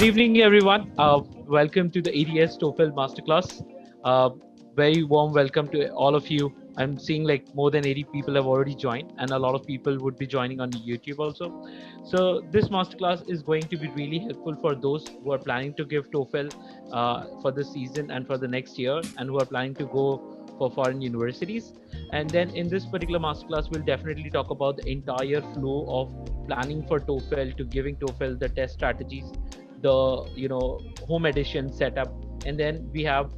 Good evening, everyone. Welcome to the ETS Toefl Masterclass. Very warm welcome to all of you. I'm seeing like more than 80 people have already joined, and a lot of people would be joining on YouTube also. So this masterclass is going to be really helpful for those who are planning to give Toefl for this season and for the next year, and who are planning to go for foreign universities. And then in this particular masterclass, we'll definitely talk about the entire flow of planning for Toefl to giving Toefl the test strategies, the home edition setup, and then we have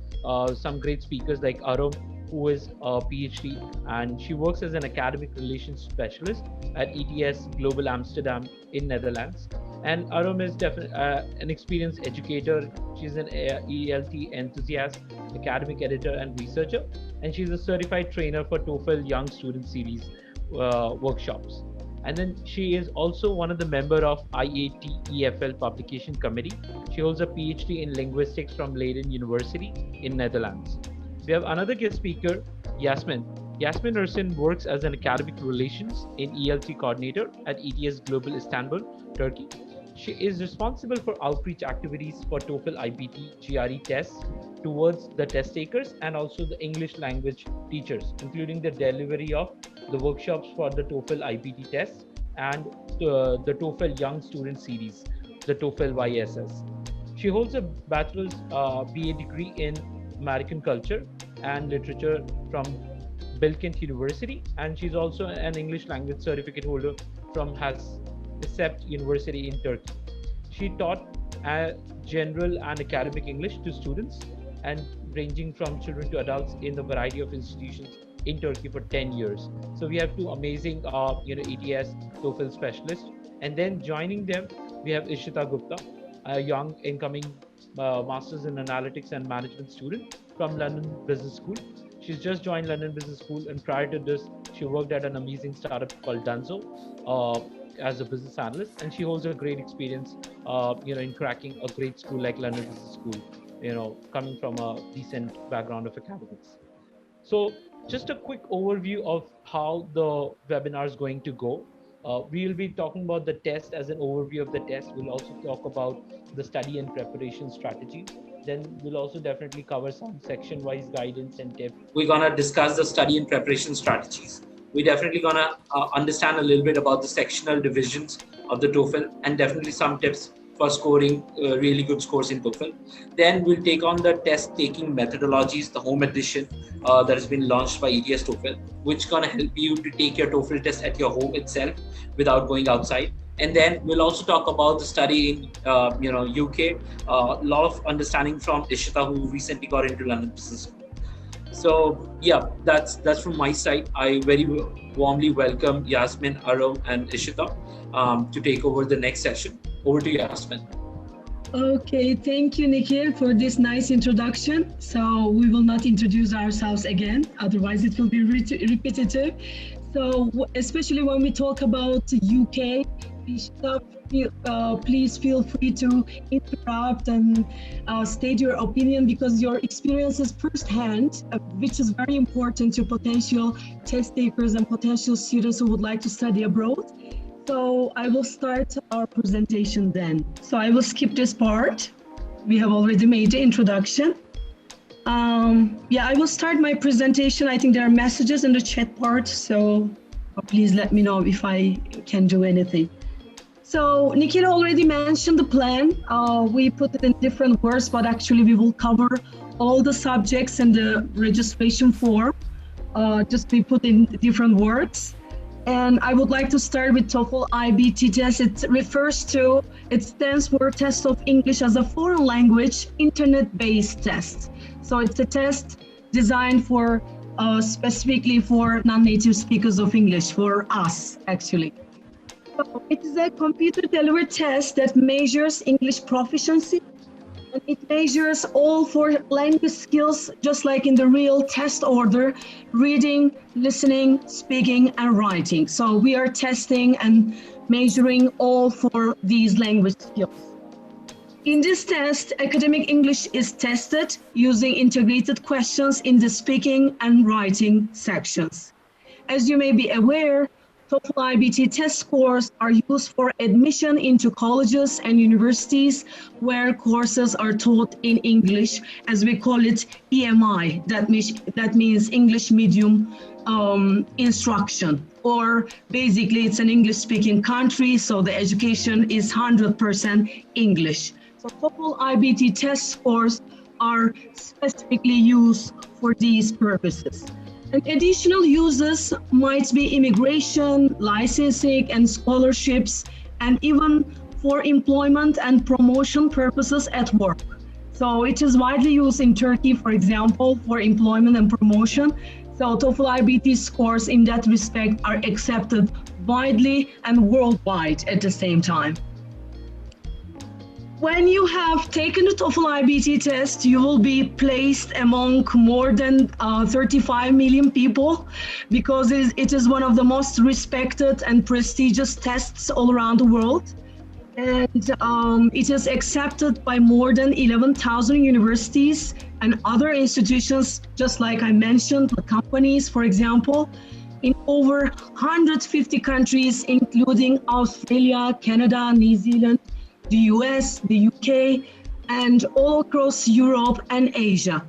some great speakers like Arum, who is a PhD and she works as an academic relations specialist at ETS Global Amsterdam in Netherlands. And Arum is definitely an experienced educator. She's an ELT enthusiast, academic editor, and researcher, and she's a certified trainer for Toefl Young Student Series workshops. And then she is also one of the member of IAT EFL Publication Committee. She holds a PhD in linguistics from Leiden University in Netherlands. We have another guest speaker, Yasmin. Yasmin Ersin works as an academic relations in ELT coordinator at ETS Global Istanbul, Turkey. She is responsible for outreach activities for Toefl Ibt GRE tests towards the test takers and also the English language teachers, including the delivery of the workshops for the Toefl Ibt tests and the Toefl Young Student Series, the Toefl YSS. She holds a bachelor's BA degree in American culture and literature from Bilkent University, and she's also an English language certificate holder from Hacettepe University in Turkey. She taught general and academic English to students and ranging from children to adults in a variety of institutions in Turkey for 10 years. So we have two amazing ETS Toefl specialists. And then joining them, we have Ishita Gupta, a young incoming Masters in Analytics and Management student from London Business School. She's just joined London Business School, and prior to this, she worked at an amazing startup called Dunzo as a business analyst, and she holds a great experience, in cracking a great school like London Business School, coming from a decent background of academics. So just a quick overview of how the webinar is going to go. We will be talking about the test as an overview of the test. We'll also talk about the study and preparation strategy. Then we'll also definitely cover some section-wise guidance and tips. We're gonna discuss the study and preparation strategies. We're definitely gonna understand a little bit about the sectional divisions of the Toefl and definitely some tips for scoring really good scores in Toefl. Then we'll take on the test taking methodologies, the home edition that has been launched by ETS Toefl, which is gonna help you to take your Toefl test at your home itself without going outside. And then we'll also talk about the study in UK, a lot of understanding from Ishita, who recently got into London Business School. So yeah, that's from my side. I very warmly welcome Yasmin, Arum, and Ishita to take over the next session. Over to Yasmin. Okay, thank you, Nikhil, for this nice introduction. So we will not introduce ourselves again, otherwise it will be repetitive. So especially when we talk about UK, please feel free to interrupt and state your opinion, because your experience is firsthand, which is very important to potential test takers and potential students who would like to study abroad. So I will start our presentation then. So I will skip this part. We have already made the introduction. I will start my presentation. I think there are messages in the chat part, so please let me know if I can do anything. So Nikhil already mentioned the plan. We put it in different words, but actually we will cover all the subjects in the registration form. Just be put in different words. And I would like to start with Toefl Ibt test. It stands for Test of English as a Foreign Language Internet-Based Test. So it's a test designed for specifically for non-native speakers of English, for us actually. So it is a computer-delivered test that measures English proficiency, and it measures all four language skills, just like in the real test order: reading, listening, speaking, and writing. So we are testing and measuring all four these language skills. In this test, academic English is tested using integrated questions in the speaking and writing sections. As you may be aware, TOEFL IBT test scores are used for admission into colleges and universities where courses are taught in English, as we call it EMI. That means English medium instruction, or basically it's an English-speaking country, so the education is 100% English. So TOEFL IBT test scores are specifically used for these purposes. And additional uses might be immigration, licensing, and scholarships, and even for employment and promotion purposes at work. So it is widely used in Turkey, for example, for employment and promotion. So TOEFL IBT scores in that respect are accepted widely and worldwide at the same time. When you have taken the TOEFL IBT test, you will be placed among more than 35 million people, because it is one of the most respected and prestigious tests all around the world. And it is accepted by more than 11,000 universities and other institutions, just like I mentioned, the companies, for example, in over 150 countries, including Australia, Canada, New Zealand, the US, the UK, and all across Europe and Asia.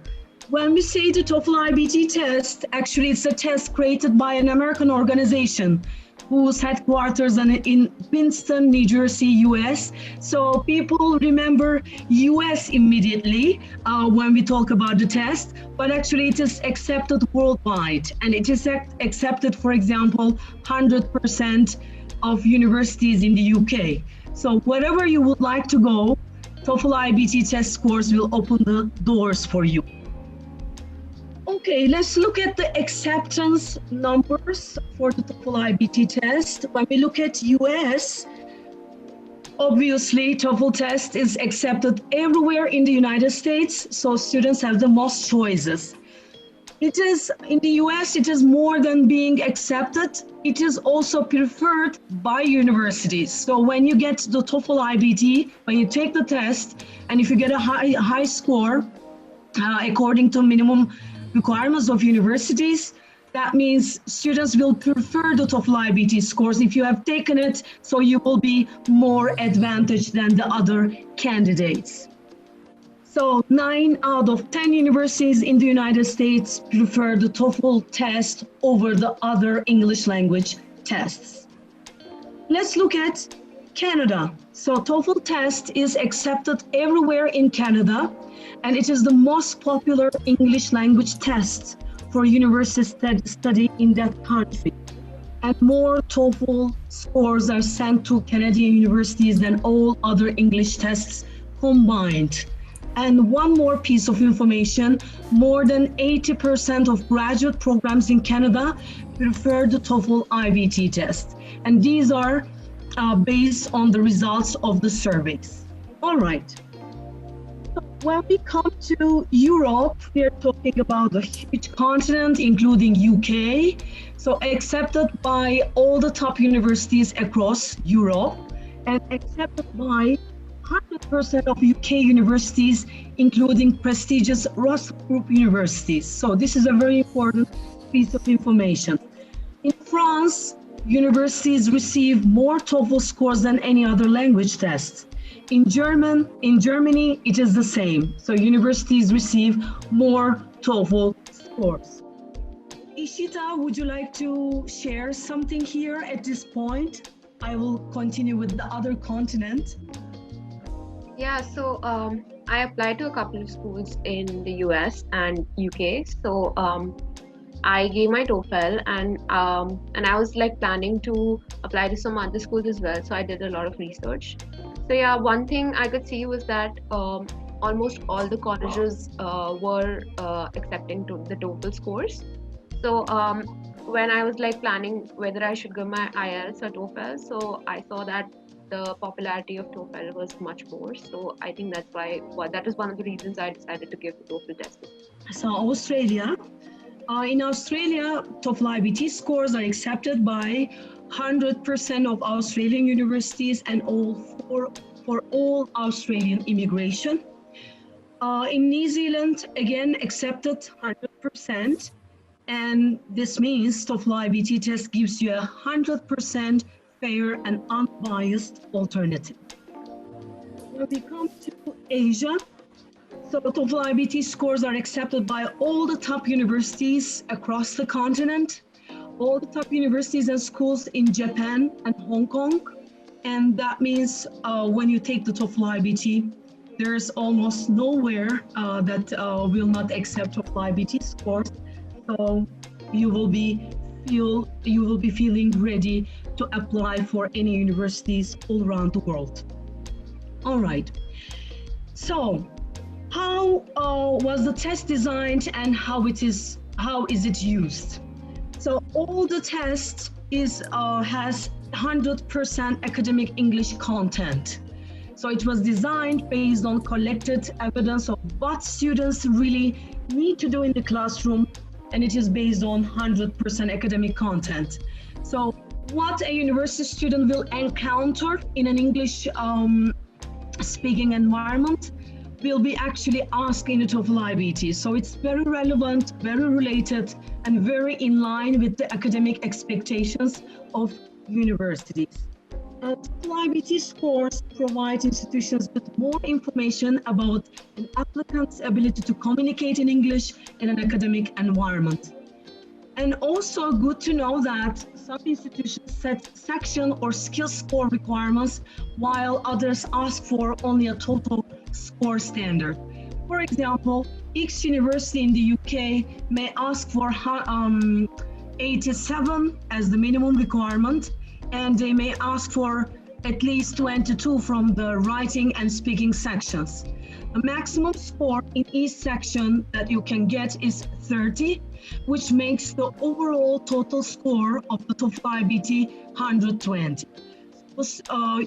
When we say the TOEFL IBT test, actually it's a test created by an American organization whose headquarters are in Princeton, New Jersey, US. So people remember US immediately when we talk about the test, but actually it is accepted worldwide. And it is accepted, for example, 100% of universities in the UK. So wherever you would like to go, TOEFL IBT test scores will open the doors for you. Okay, let's look at the acceptance numbers for the TOEFL IBT test. When we look at US, obviously TOEFL test is accepted everywhere in the United States, so students have the most choices. It is, in the US, it is more than being accepted, it is also preferred by universities. So when you get the TOEFL IBT, when you take the test, and if you get a high score, according to minimum requirements of universities, that means students will prefer the TOEFL IBT scores if you have taken it, so you will be more advantaged than the other candidates. So 9 out of 10 universities in the United States prefer the TOEFL test over the other English language tests. Let's look at Canada. So TOEFL test is accepted everywhere in Canada, and it is the most popular English language test for university study in that country. And more TOEFL scores are sent to Canadian universities than all other English tests combined. And one more piece of information, more than 80% of graduate programs in Canada prefer the TOEFL IBT test. And these are based on the results of the surveys. All right. So when we come to Europe, we are talking about a huge continent, including UK. So accepted by all the top universities across Europe, and accepted by 100% of UK universities, including prestigious Russell Group universities. So this is a very important piece of information. In France, universities receive more TOEFL scores than any other language test. In Germany, it is the same. So universities receive more TOEFL scores. Ishita, would you like to share something here at this point? I will continue with the other continent. Yeah, so I applied to a couple of schools in the US and UK. So I gave my TOEFL, and I was like planning to apply to some other schools as well. So I did a lot of research. So yeah, one thing I could see was that almost all the colleges were accepting the TOEFL scores. So when I was like planning whether I should give my IELTS or TOEFL, so I saw that the popularity of TOEFL was much more. So I think that's why, that is one of the reasons I decided to give the TOEFL test. So Australia, in Australia, TOEFL IBT scores are accepted by 100% of Australian universities and for all Australian immigration. In New Zealand, again, accepted 100%. And this means TOEFL IBT test gives you 100% fair and unbiased alternative. When we come to Asia, so TOEFL IBT scores are accepted by all the top universities across the continent, all the top universities and schools in Japan and Hong Kong. And that means when you take the TOEFL IBT, there's almost nowhere that will not accept TOEFL IBT scores. So you will be feeling ready to apply for any universities all around the world. All right. So how was the test designed and how is it used? So all the tests has 100% academic English content. So it was designed based on collected evidence of what students really need to do in the classroom, and it is based on 100% academic content. So what a university student will encounter in an English speaking environment will be actually asked in the TOEFL IBT. So it's very relevant, very related, and very in line with the academic expectations of universities. TOEFL IBT scores provide institutions with more information about an applicant's ability to communicate in English in an academic environment. And also good to know that some institutions set section or skill score requirements, while others ask for only a total score standard. For example, X University in the UK may ask for 87 as the minimum requirement, and they may ask for at least 22 from the writing and speaking sections. The maximum score in each section that you can get is 30, which makes the overall total score of the TOEFL IBT 120.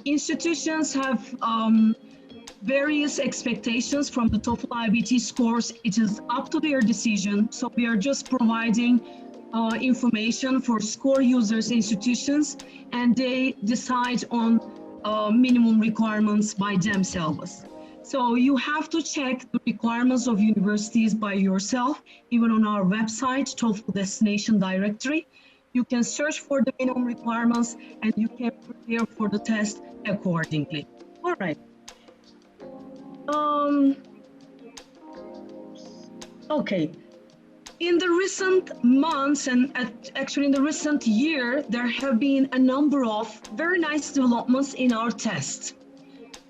Institutions have various expectations from the TOEFL IBT scores. It is up to their decision. So we are just providing information for score users, institutions, and they decide on minimum requirements by themselves. So you have to check the requirements of universities by yourself, even on our website, TOEFL Destination Directory. You can search for the minimum requirements and you can prepare for the test accordingly. All right. Okay. In the recent months and actually in the recent year, there have been a number of very nice developments in our test.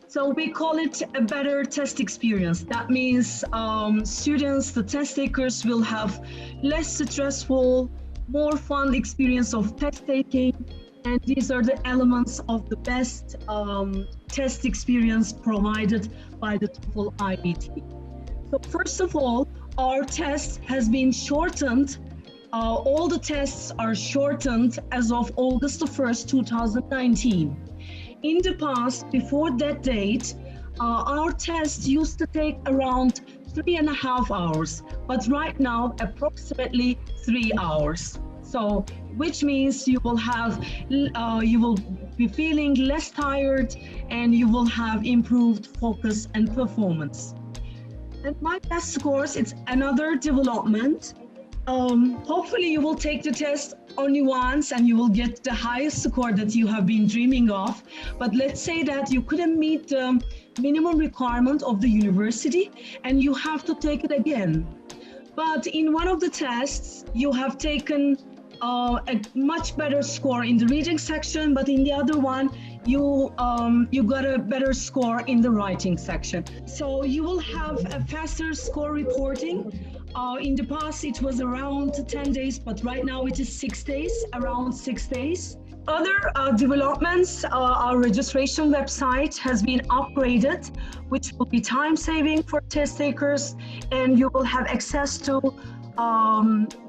So we call it a better test experience. That means students, the test takers will have less stressful, more fun experience of test taking. And these are the elements of the best test experience provided by the TOEFL IBT. So first of all, our test has been shortened. All the tests are shortened as of August 1st, 2019. In the past, before that date, our test used to take around 3.5 hours, but right now approximately 3 hours. So, which means you will be feeling less tired and you will have improved focus and performance. And my best scores, it's another development. Hopefully you will take the test only once and you will get the highest score that you have been dreaming of. But let's say that you couldn't meet the minimum requirement of the university and you have to take it again. But in one of the tests, you have taken a much better score in the reading section, but in the other one, you got a better score in the writing section. So you will have a faster score reporting. In the past, it was around 10 days, but right now it is 6 days, around 6 days. Other developments, our registration website has been upgraded, which will be time saving for test takers, and you will have access to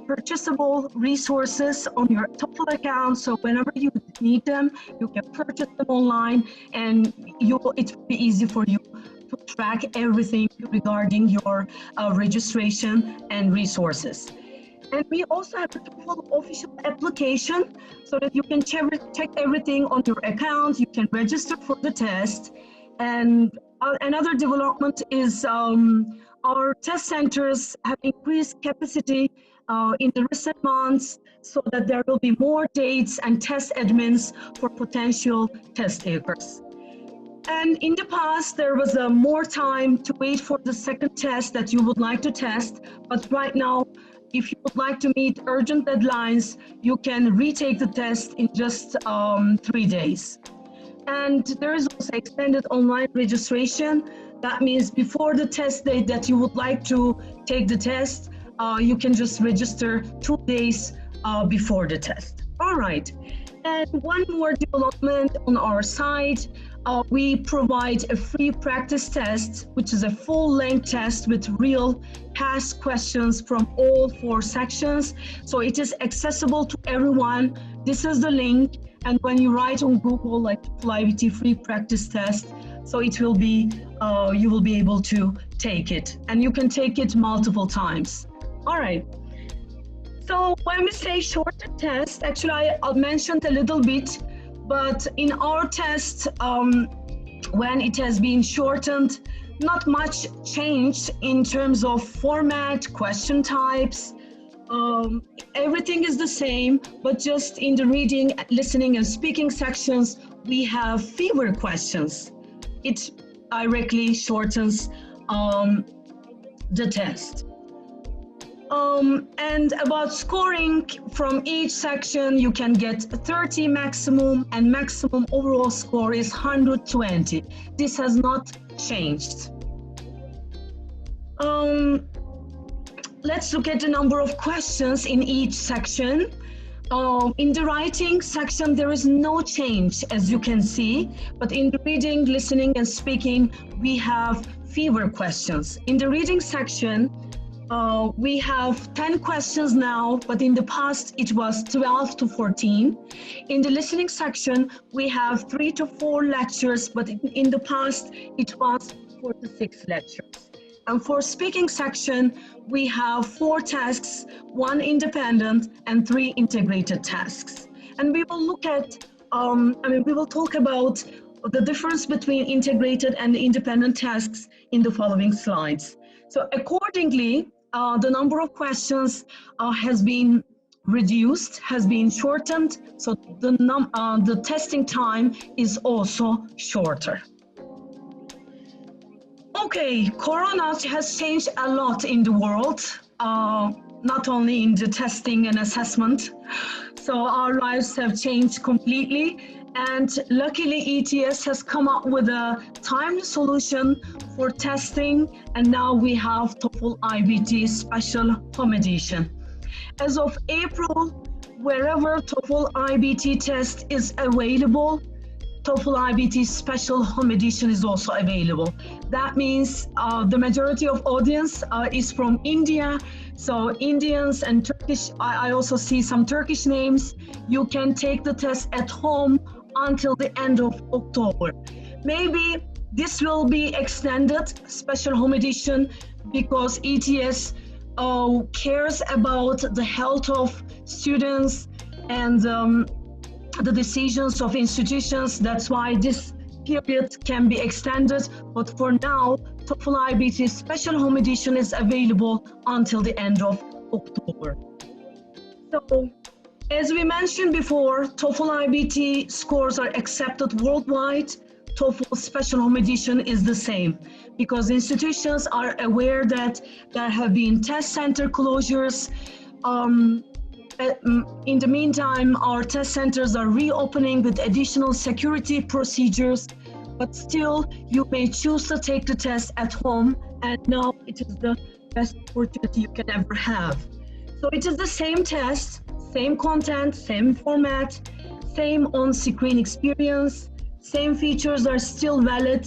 purchasable resources on your TOEFL account. So whenever you need them, you can purchase them online, and it will be easy for you to track everything regarding your registration and resources. And we also have a TOEFL official application so that you can check everything on your account. You can register for the test. And another development is our test centers have increased capacity in the recent months so that there will be more dates and test admins for potential test takers. And in the past, there was more time to wait for the second test that you would like to test. But right now, if you would like to meet urgent deadlines, you can retake the test in just 3 days. And there is also extended online registration. That means before the test date that you would like to take the test, you can just register 2 days before the test. All right. And one more development on our side, we provide a free practice test, which is a full-length test with real past questions from all 4 sections. So it is accessible to everyone. This is the link. And when you write on Google, like Toefl Ibt free practice test, so it will be, you will be able to take it. And you can take it multiple times. All right. So when we say shorter test, actually I mentioned a little bit, but in our test, when it has been shortened, not much changed in terms of format, question types. Everything is the same, but just in the reading, listening, and speaking sections, we have fewer questions. It directly shortens the test. And about scoring, from each section you can get 30 maximum, and maximum overall score is 120. This has not changed. Let's look at the number of questions in each section. In the writing section, there is no change, as you can see, but in the reading, listening, and speaking, we have fewer questions. In the reading section, we have 10 questions now, but in the past it was 12 to 14. In the listening section, we have 3 to 4 lectures, but in the past it was 4 to 6 lectures. And for speaking section, we have 4 tasks, 1 independent and 3 integrated tasks. And we will look at, we will talk about the difference between integrated and independent tasks in the following slides. So accordingly, the number of questions has been reduced, has been shortened, so the testing time is also shorter. Okay, Corona has changed a lot in the world, not only in the testing and assessment. So our lives have changed completely. And luckily, ETS has come up with a timely solution for testing, and now we have Toefl Ibt Special Home Edition. As of April, wherever Toefl Ibt test is available, Toefl Ibt Special Home Edition is also available. That means the majority of audience is from India. So Indians and Turkish, I also see some Turkish names. You can take the test at home until the end of October. Maybe this will be extended, Special Home Edition, because ETS cares about the health of students and the decisions of institutions. That's why this period can be extended. But for now, Toefl Ibt Special Home Edition is available until the end of October. So, as we mentioned before, Toefl Ibt scores are accepted worldwide. Toefl Special Home Edition is the same, because institutions are aware that there have been test center closures. In the meantime, our test centers are reopening with additional security procedures, but still you may choose to take the test at home, and now it is the best opportunity you can ever have. So it is the same test, same content, same format, same on-screen experience, same features are still valid,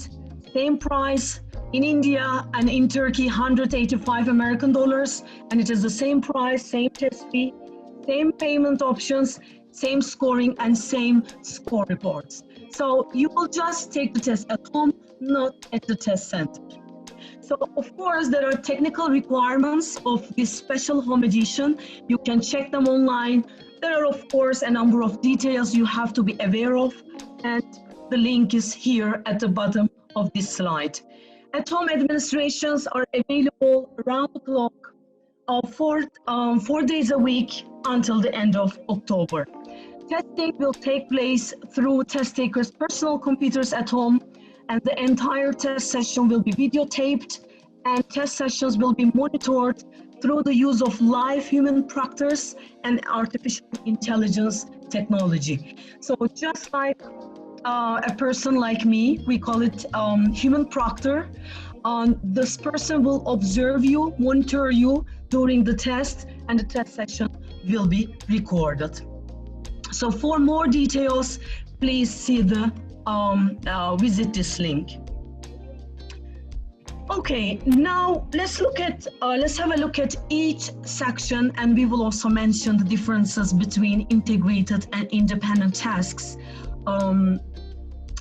same price. In India and in Turkey, 185 American dollars, and it is the same price, same test fee, same payment options, same scoring, and same score reports. So you will just take the test at home, not at the test center. So of course, there are technical requirements of this Special Home Edition. You can check them online. There are of course a number of details you have to be aware of, and the link is here at the bottom of this slide. At-home administrations are available around the clock for 4 days a week until the end of October. Testing will take place through test takers' personal computers at home, and the entire test session will be videotaped, and test sessions will be monitored through the use of live human proctors and artificial intelligence technology. So just like a person like me, we call it human proctor. This person will observe you, monitor you during the test, and the test session will be recorded. So for more details, please see the visit this link. Okay, now let's have a look at each section, and we will also mention the differences between integrated and independent tasks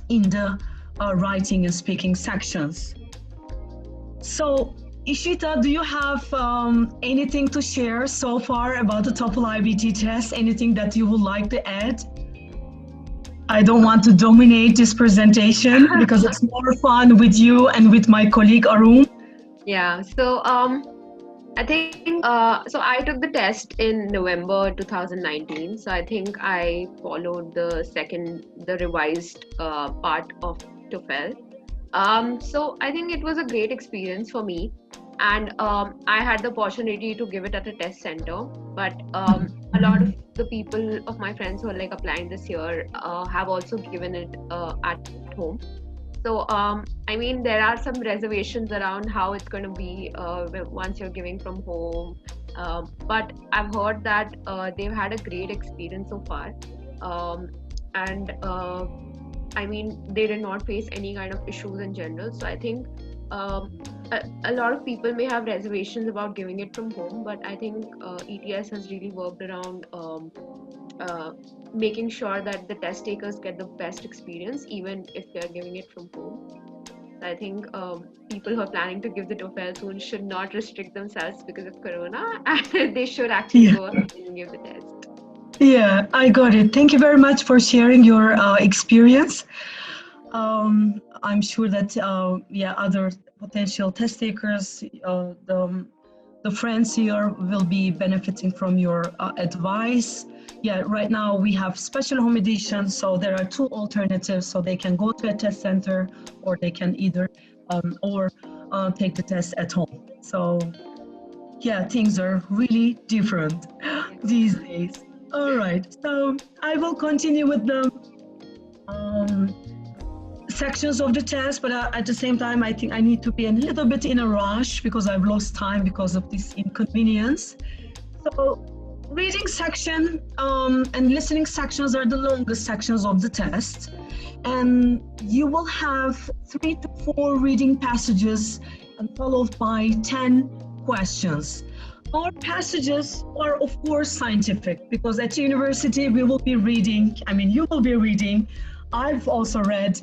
in the writing and speaking sections. So, Ishita, do you have anything to share so far about the Toefl Ibt test? Anything that you would like to add? I don't want to dominate this presentation because it's more fun with you and with my colleague Arum. Yeah, so I think so I took the test in November 2019. So I think I followed the revised part of Toefl. So I think it was a great experience for me, and I had the opportunity to give it at a test center. But a lot of the people of my friends who are like applying this year have also given it at home. So I mean, there are some reservations around how it's going to be once you're giving from home. But I've heard that they've had a great experience so far, and I mean, they did not face any kind of issues in general. So I think a lot of people may have reservations about giving it from home, but I think ETS has really worked around making sure that the test takers get the best experience, even if they're giving it from home. So I think people who are planning to give the Toefl soon should not restrict themselves because of Corona, and they should actually go ahead and give the test. Yeah, I got it. Thank you very much for sharing your experience. I'm sure that other potential test takers, the friends here will be benefiting from your advice. Yeah, right now we have special home editions, so there are two alternatives. So they can go to a test center, or they can either take the test at home. So yeah, things are really different these days. All right, so I will continue with the sections of the test, but at the same time, I think I need to be a little bit in a rush because I've lost time because of this inconvenience. So reading section and listening sections are the longest sections of the test, and you will have 3 to 4 reading passages and followed by 10 questions. Our passages are, of course, scientific because at university we will be reading, you will be reading. I've also read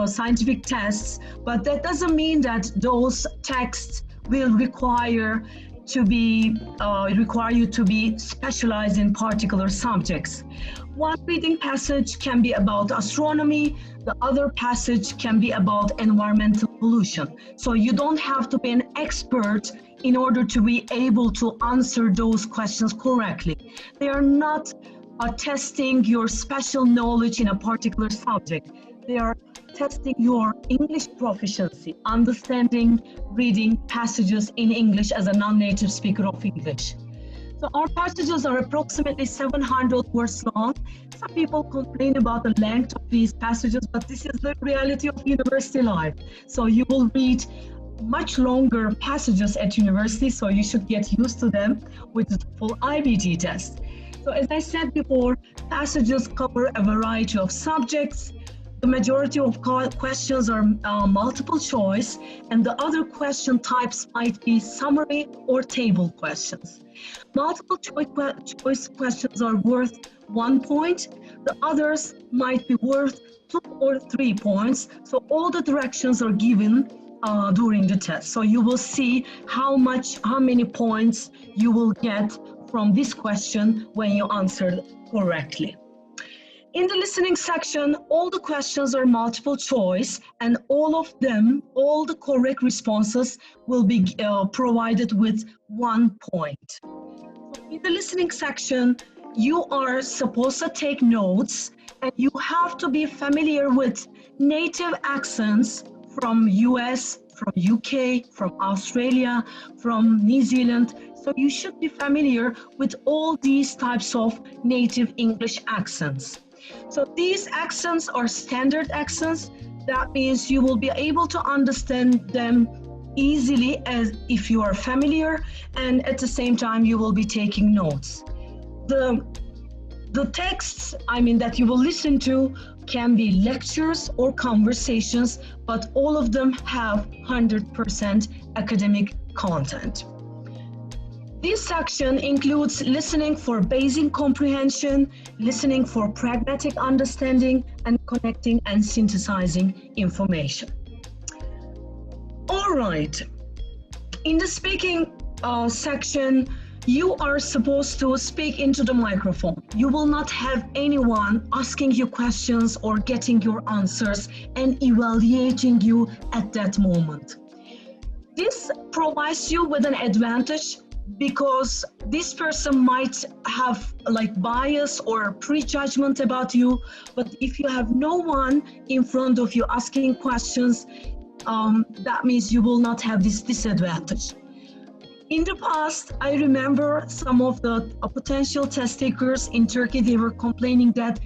scientific tests, but that doesn't mean that those texts will require you to be specialized in particular subjects. One reading passage can be about astronomy, the other passage can be about environmental pollution. So you don't have to be an expert in order to be able to answer those questions correctly. They are not testing your special knowledge in a particular subject. They are testing your English proficiency, understanding, reading passages in English as a non-native speaker of English. So our passages are approximately 700 words long. Some people complain about the length of these passages, but this is the reality of university life. So you will read much longer passages at university, so you should get used to them with the full IBT test. So as I said before, passages cover a variety of subjects. The majority of questions are multiple choice, and the other question types might be summary or table questions. Multiple choice questions are worth 1 point. The others might be worth 2 or 3 points. So all the directions are given during the test. So you will see how many points you will get from this question when you answer correctly. In the listening section, all the questions are multiple choice, and all of them, all the correct responses will be provided with 1 point. In the listening section, you are supposed to take notes, and you have to be familiar with native accents from US, from UK, from Australia, from New Zealand. So you should be familiar with all these types of native English accents. So these accents are standard accents. That means you will be able to understand them easily as if you are familiar, and at the same time you will be taking notes. The texts, that you will listen to can be lectures or conversations, but all of them have 100% academic content. This section includes listening for basic comprehension, listening for pragmatic understanding, and connecting and synthesizing information. All right. In the speaking section, you are supposed to speak into the microphone. You will not have anyone asking you questions or getting your answers and evaluating you at that moment. This provides you with an advantage because this person might have bias or prejudgment about you, but if you have no one in front of you asking questions, that means you will not have this disadvantage. In the past, I remember some of the potential test takers in Turkey, they were complaining that,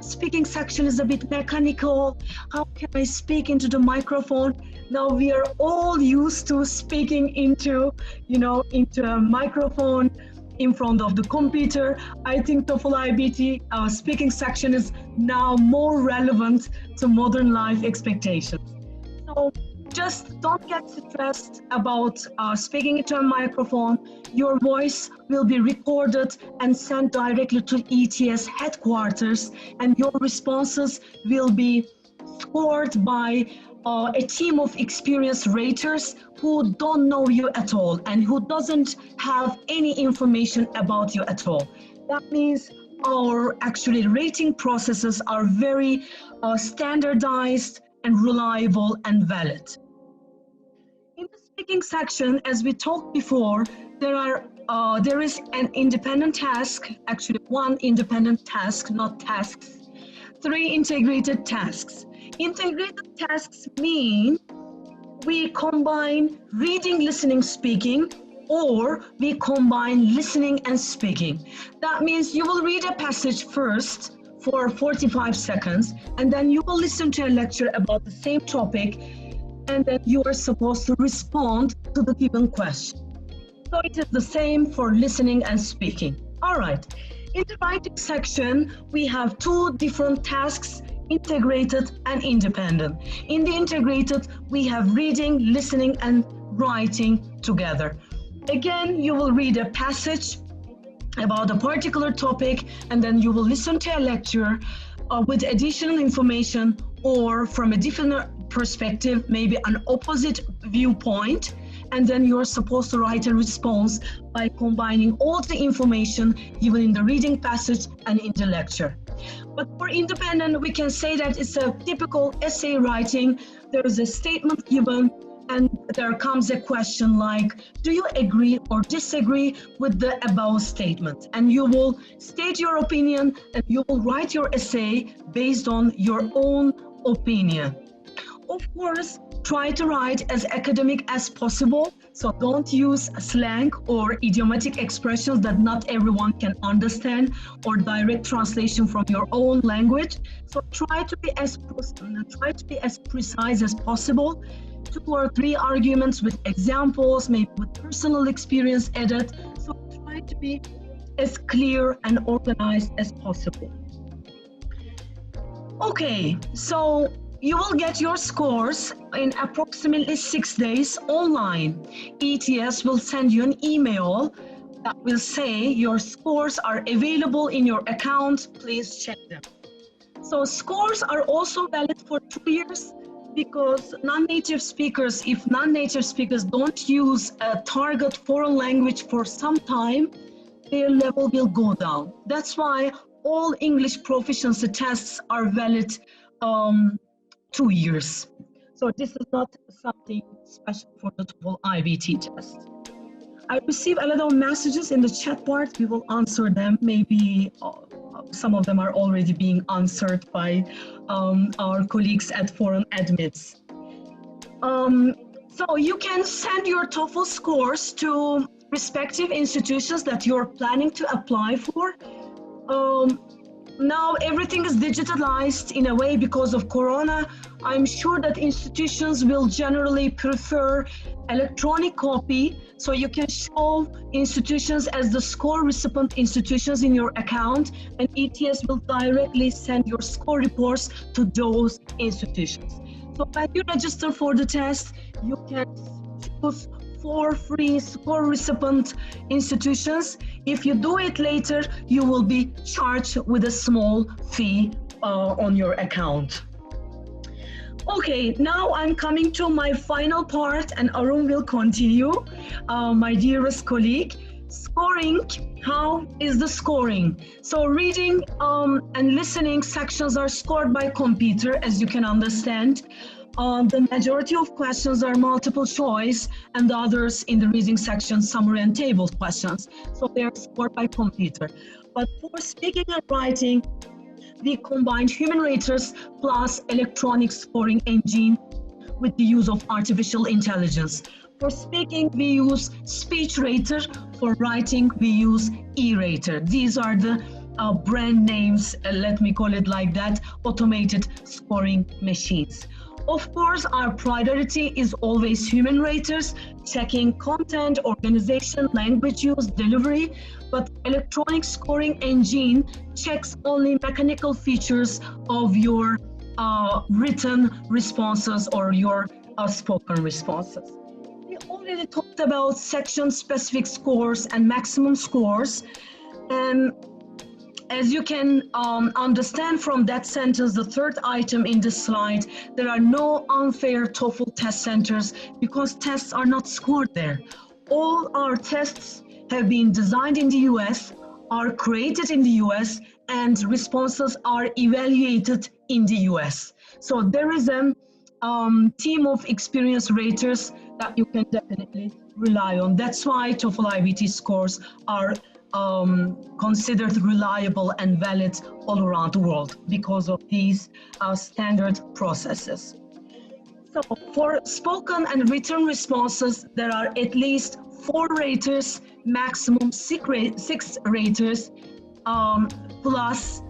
speaking section is a bit mechanical. How can I speak into the microphone? Now we are all used to speaking into a microphone in front of the computer. I think Toefl Ibt speaking section is now more relevant to modern life expectations. So just don't get stressed about speaking into a microphone. Your voice will be recorded and sent directly to ETS headquarters, and your responses will be scored by a team of experienced raters who don't know you at all and who doesn't have any information about you at all. That means our rating processes are very standardized and reliable and valid. In the speaking section, as we talked before, there is an independent task, one independent task, not tasks, 3 integrated tasks. Integrated tasks mean we combine reading, listening, speaking, or we combine listening and speaking. That means you will read a passage first for 45 seconds, and then you will listen to a lecture about the same topic, and then you are supposed to respond to the given question. So it is the same for listening and speaking. All right. In the writing section, we have 2 different tasks, integrated and independent. In the integrated, we have reading, listening, and writing together. Again, you will read a passage about a particular topic, and then you will listen to a lecture with additional information or from a different perspective, maybe an opposite viewpoint, and then you're supposed to write a response by combining all the information given in the reading passage and in the lecture. But for independent, we can say that it's a typical essay writing. There is a statement given, and there comes a question like, do you agree or disagree with the above statement? And you will state your opinion, and you will write your essay based on your own opinion. Of course, try to write as academic as possible, so don't use slang or idiomatic expressions that not everyone can understand, or direct translation from your own language. So try to be as precise as possible. 2 or 3 arguments with examples, maybe with personal experience added. So try to be as clear and organized as possible. Okay, so you will get your scores in approximately 6 days online. ETS will send you an email that will say your scores are available in your account. Please check them. So scores are also valid for 2 years, because non-native speakers, if non-native speakers don't use a target foreign language for some time, their level will go down. That's why all English proficiency tests are valid 2 years. So this is not something special for the TOEFL IBT test. I receive a lot of messages in the chat part. We will answer them. Maybe some of them are already being answered by our colleagues at Foreignadmits. So you can send your TOEFL scores to respective institutions that you're planning to apply for. Now everything is digitalized in a way because of Corona. I'm sure that institutions will generally prefer electronic copy, so you can show institutions as the score recipient institutions in your account, and ETS will directly send your score reports to those institutions. So when you register for the test, you can choose 4 free score recipient institutions. If you do it later, you will be charged with a small fee on your account. Okay, now I'm coming to my final part, and Arum will continue. My dearest colleague, scoring. How is the scoring? So reading and listening sections are scored by computer, as you can understand. The majority of questions are multiple choice, and the others in the reading section, summary and table questions. So they are scored by computer. But for speaking and writing, we combined human raters plus electronic scoring engine with the use of artificial intelligence. For speaking, we use speech rater. For writing, we use e-rater. These are the brand names, let me call it like that, automated scoring machines. Of course, our priority is always human raters, checking content, organization, language use, delivery, but electronic scoring engine checks only mechanical features of your written responses or your spoken responses. We already talked about section-specific scores and maximum scores, and as you can understand from that sentence, the third item in this slide, there are no unfair TOEFL test centers because tests are not scored there. All our tests have been designed in the US, are created in the US, and responses are evaluated in the US. So there is a team of experienced raters that you can definitely rely on. That's why TOEFL IBT scores are considered reliable and valid all around the world because of these standard processes. So for spoken and written responses, there are at least 4 raters, maximum 6 raters, plus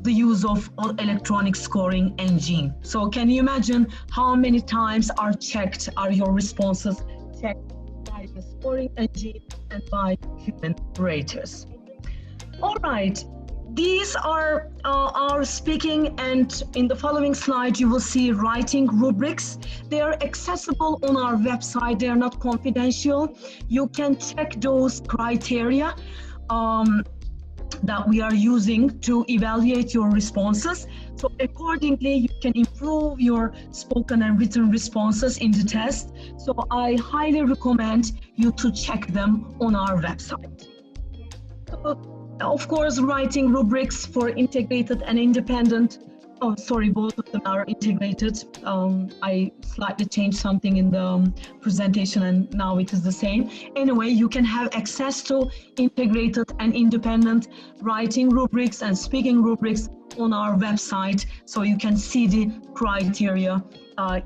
the use of electronic scoring engine. So can you imagine how many times are your responses checked by the scoring engine and by human raters? All right, these are our speaking, and in the following slide you will see writing rubrics. They are accessible on our website. They are not confidential. You can check those criteria that we are using to evaluate your responses. So accordingly, you can improve your spoken and written responses in the test. So I highly recommend you to check them on our website. So, of course, writing rubrics for integrated and independent. Oh, sorry, both of them are integrated. I slightly changed something in the presentation and now it is the same. Anyway, you can have access to integrated and independent writing rubrics and speaking rubrics on our website, so you can see the criteria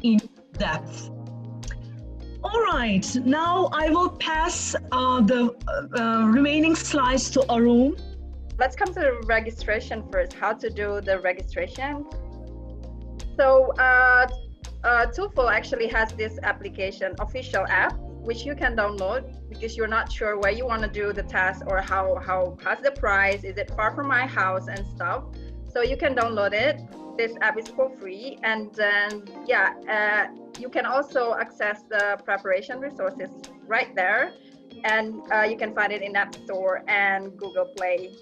in depth. All right, now I will pass the remaining slides to Arum. Let's come to the registration first, how to do the registration. So TOEFL actually has this application, official app, which you can download because you're not sure where you want to do the test or how's the price, is it far from my house and stuff. So you can download it. This app is for free, and then you can also access the preparation resources right there, and you can find it in App Store and Google Play.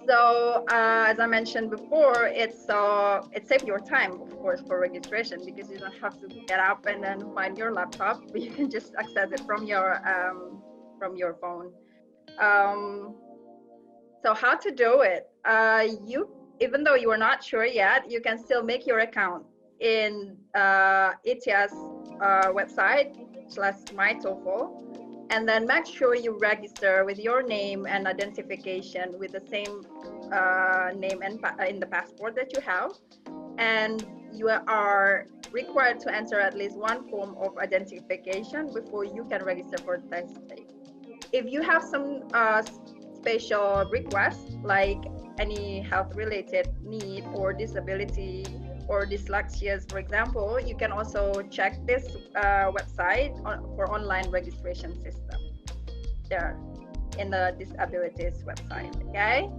So as I mentioned before, it saves your time, of course, for registration, because you don't have to get up and then find your laptop, but you can just access it from your phone. Um, so how to do it? Even though you are not sure yet, you can still make your account in ETS website /myTOEFL, and then make sure you register with your name and identification with the same name and in the passport that you have, and you are required to enter at least one form of identification before you can register for the test day. If you have some special requests, like any health related need or disability or dyslexia, for example, you can also check this website for online registration system there in the disabilities website. Okay,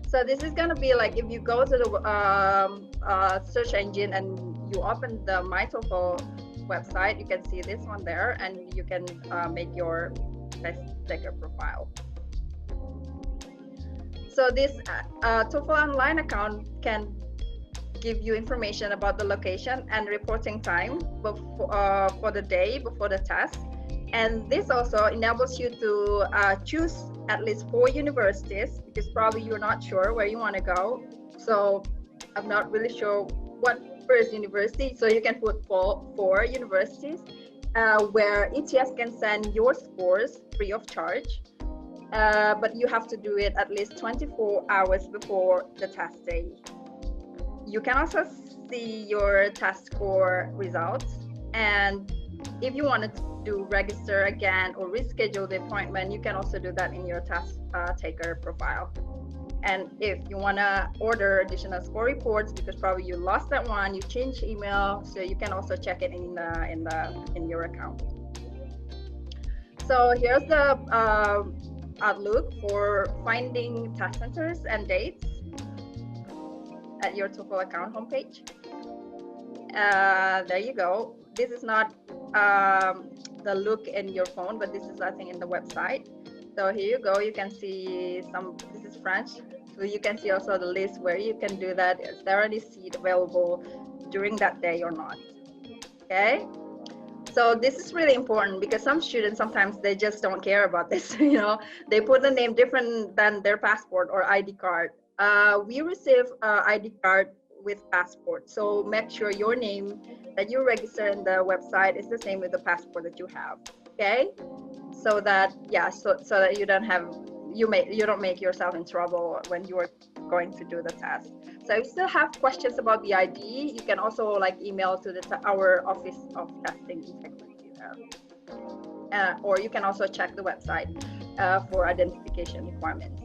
so this is going to be like, if you go to the search engine and you open the MyTOEFL website, you can see this one there, and you can make your test taker profile. So this TOEFL online account can give you information about the location and reporting time for the day before the test. And this also enables you to choose at least 4 universities, because probably you're not sure where you want to go. So I'm not really sure what first university. So you can put 4 universities where ETS can send your scores free of charge. But you have to do it at least 24 hours before the test day. You can also see your test score results, and if you wanted to register again or reschedule the appointment, you can also do that in your test taker profile. And if you want to order additional score reports, because probably you lost that one, you changed email, so you can also check it in your account. So here's the outlook for finding test centers and dates at your TOEFL account homepage. There you go. This is not the look in your phone, but this is, I think, in the website. So here you go. You can see this is French. So you can see also the list where you can do that. Is there any seat available during that day or not? Okay. So this is really important, because some students, sometimes they just don't care about this. They put the name different than their passport or ID card. We receive ID card with passport. So make sure your name that you register in the website is the same with the passport that you have. Okay. So that, so that you don't make yourself in trouble when you are going to do the test. So if you still have questions about the ID, you can also email to our Office of Testing Integrity there. Or you can also check the website for identification requirements.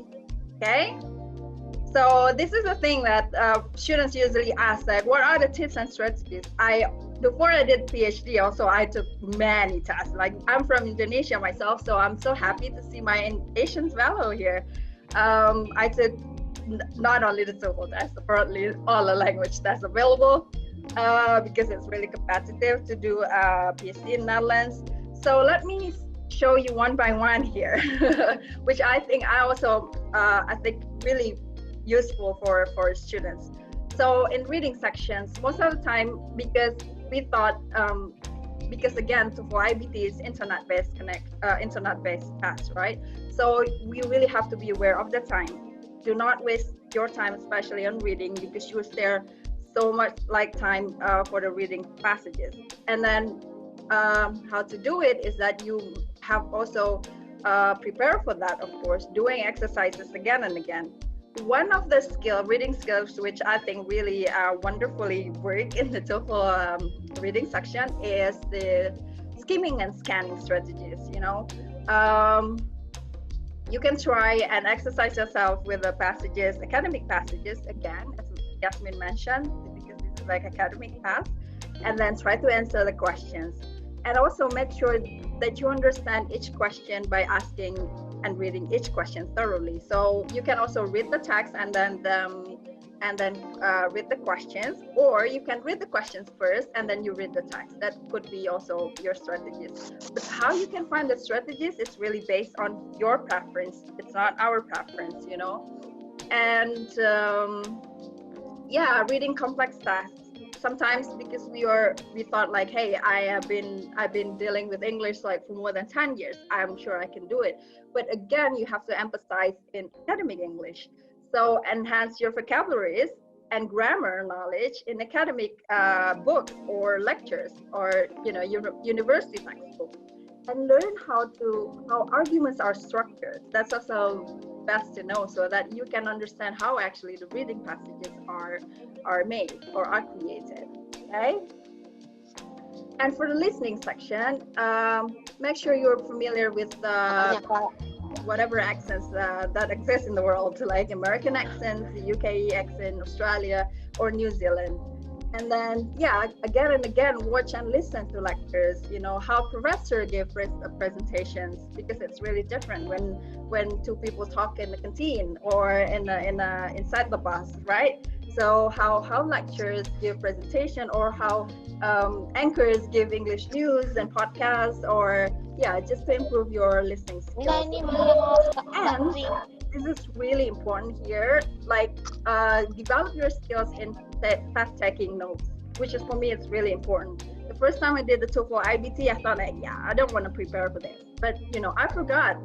Okay. So this is the thing that students usually ask, like, what are the tips and strategies? Before I did PhD, also I took many tests. Like, I'm from Indonesia myself, so I'm so happy to see my Asian fellow here. I took not only the TOEFL test, apparently all the language tests available, because it's really competitive to do a PhD in Netherlands. So let me show you one by one here, which I think really useful for students. So in reading sections, most of the time, because we thought, because again, Toefl Ibt is internet-based test, right? So we really have to be aware of the time. Do not waste your time, especially on reading, because you stare so much time for the reading passages. And then how to do it is that you have also prepare for that, of course, doing exercises again and again. One of the reading skills, which I think really wonderfully work in the TOEFL reading section, is the skimming and scanning strategies. You can try and exercise yourself with the passages, academic passages, again, as Yasmin mentioned, because this is like academic path, and then try to answer the questions. And also make sure that you understand each question by asking and reading each question thoroughly. So you can also read the text and then read the questions, or you can read the questions first and then you read the text. That could be also your strategies. But how you can find the strategies is really based on your preference. It's not our preference, And reading complex sometimes because we thought like, hey, I've been dealing with English like for more than 10 years. I'm sure I can do it. But again, you have to emphasize in academic English. So enhance your vocabularies and grammar knowledge in academic books or lectures or university textbooks, and learn how arguments are structured. That's also best to know, so that you can understand how actually the reading passages are made or are created. Okay. And for the listening section, make sure you're familiar with the whatever accents that exist in the world, like American accents, the UK accent, Australia, or New Zealand. And then, yeah, again and again, watch and listen to lectures, how professors give presentations, because it's really different when two people talk in the canteen or inside the bus, right? So how lecturers give presentation, or how anchors give English news and podcasts, or just to improve your listening skills. And this is really important here, like develop your skills in fast taking notes, which is, for me, it's really important. The first time I did the Toefl Ibt, I thought, I don't want to prepare for this, but I forgot.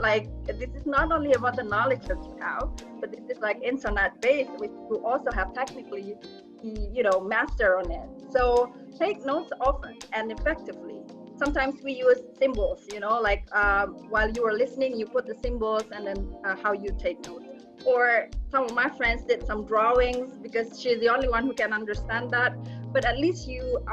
Like, this is not only about the knowledge that you have, but this is like internet based, which you also have technically master on it. So take notes often and effectively. Sometimes we use symbols, like while you are listening, you put the symbols, and then how you take notes. Or some of my friends did some drawings, because she's the only one who can understand that. But at least you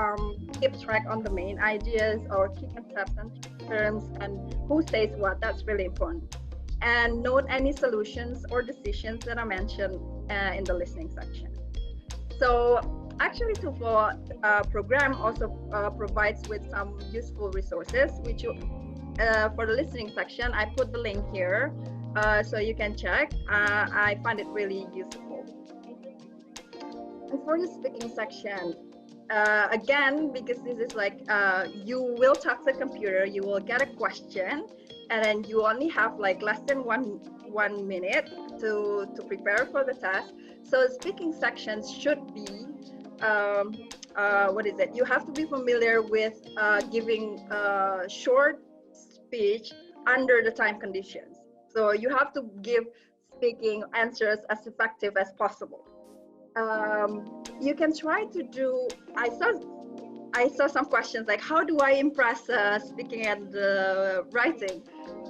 keep track on the main ideas or key concepts and terms and who says what. That's really important. And note any solutions or decisions that are mentioned in the listening section. So actually, Toefl program also provides with some useful resources, which for the listening section, I put the link here. So you can check. I find it really useful. And for the speaking section, again, because this is like you will talk to the computer, you will get a question, and then you only have like less than one minute to prepare for the test. So speaking sections should be you have to be familiar with giving short speech under the time conditions. So you have to give speaking answers as effective as possible. You can try to do, I saw some questions like, how do I impress speaking and writing?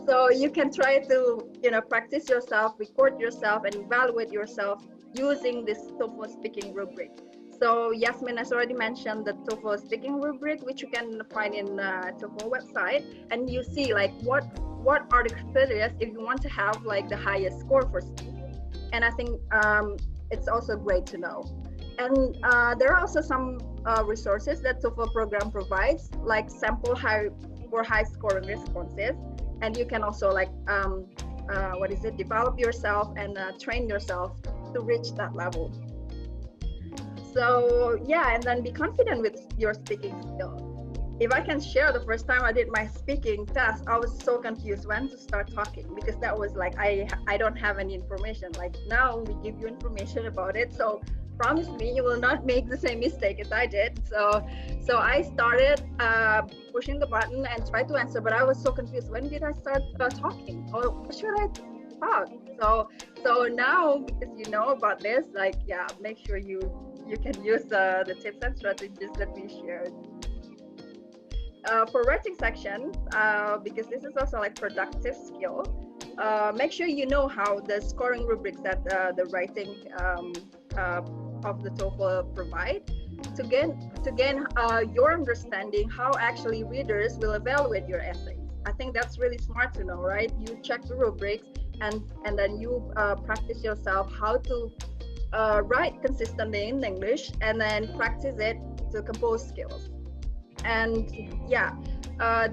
So you can try to, practice yourself, record yourself, and evaluate yourself using this Toefl speaking rubric. So Yasmin has already mentioned the Toefl speaking rubric, which you can find in Toefl website, and you see like what are the criteria if you want to have like the highest score for speaking. And I think it's also great to know. And there are also some resources that Toefl program provides, like sample high scoring responses, and you can also like develop yourself and train yourself to reach that level. So yeah, and then be confident with your speaking skills. If I can share, the first time I did my speaking test, I was so confused when to start talking, because that was like, I don't have any information. Like, now we give you information about it, so promise me you will not make the same mistake as I did. So I started pushing the button and tried to answer, but I was so confused. When did I start talking, or what should I talk? So now, because you know about this, like, yeah, make sure you can use the tips and strategies that we shared. For writing section, because this is also like productive skill, make sure you know how the scoring rubrics that the writing of the Toefl provide to gain your understanding how actually readers will evaluate your essays. I think that's really smart to know, right? You check the rubrics, and then you practice yourself how to write consistently in English, and then practice it to compose skills. And yeah,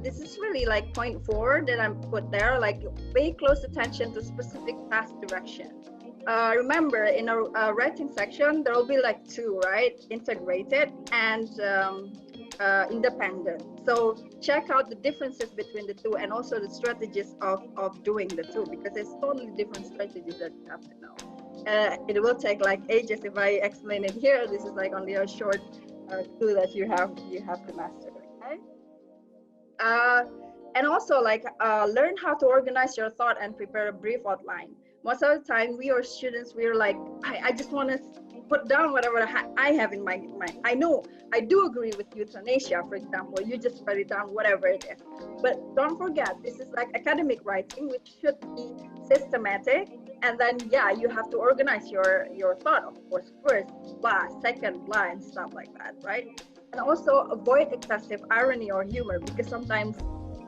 this is really like point 4 that I put there, like pay close attention to specific task direction. Remember, in a writing section, there will be like 2, right? Integrated and independent. So check out the differences between the 2, and also the strategies of doing the 2, because it's totally different strategies that you have to know. It will take like ages if I explain it here. This is like only a short clue that you have to master. Okay. And also like learn how to organize your thought and prepare a brief outline. Most of the time we are students, we're like, I just want to put down whatever I have in my mind. I know I do agree with euthanasia, for example. You just write it down, whatever it is. But don't forget, this is like academic writing, which should be systematic. And then, yeah, you have to organize your thought, of course, first, last, second, line, stuff like that, right? And also avoid excessive irony or humor, because sometimes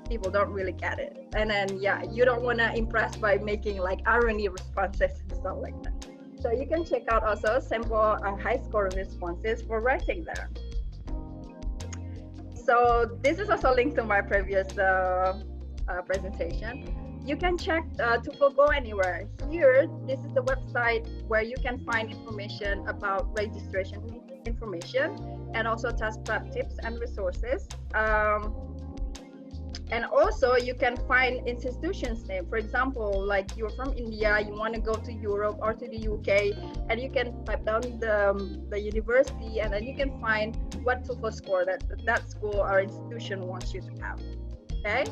people don't really get it. And then, yeah, you don't want to impress by making like irony responses and stuff like that. So you can check out also sample high score responses for writing there. So this is also linked to my previous presentation. You can check Toefl Go Anywhere. Here, this is the website where you can find information about registration information and also test prep tips and resources. And also you can find institutions name. For example, like you're from India, you want to go to Europe or to the UK, and you can type down the university, and then you can find what Toefl score that school or institution wants you to have. Okay.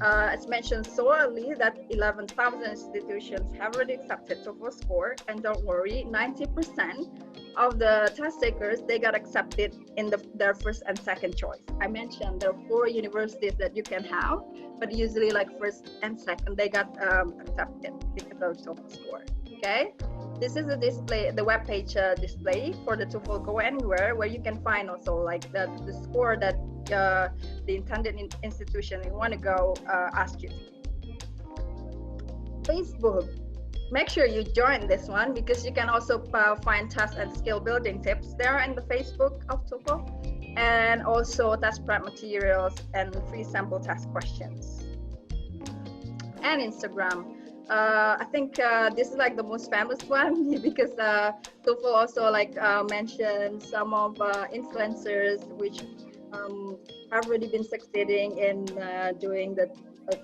As mentioned so early, that 11,000 institutions have already accepted Toefl score, and don't worry, 90% of the test takers, they got accepted in their first and second choice. I mentioned there are 4 universities that you can have, but usually like first and second, they got accepted because of Toefl score. Okay, this is a display, the web page display for the Toefl Go Anywhere, where you can find also like the score that the intended institution you want to go ask you to. Facebook. Make sure you join this one, because you can also find test and skill building tips there in the Facebook of Toefl, and also test prep materials and free sample test questions. And Instagram. I think this is like the most famous one, because Toefl also like mentioned some of influencers which have already been succeeding in doing the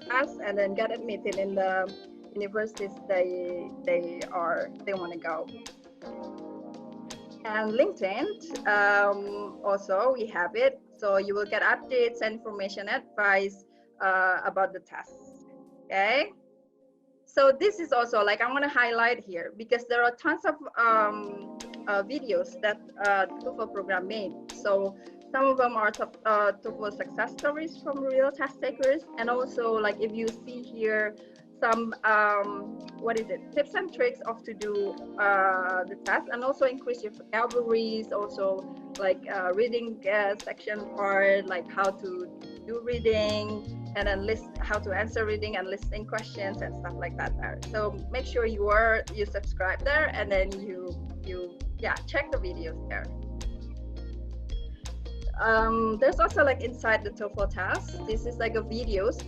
test and then get admitted in the universities they want to go. And LinkedIn, also we have it, so you will get updates and information advice about the tests. Okay, so this is also like I want to highlight here, because there are tons of videos that Toefl program made. So some of them are Toefl success stories from real test takers, and also like if you see here some tips and tricks of to do the test, and also increase your vocabularies, also like reading section part, like how to do reading, and then how to answer reading and listening questions and stuff like that there. So make sure you subscribe there, and then you check the videos there. There's also like inside the Toefl test, this is like a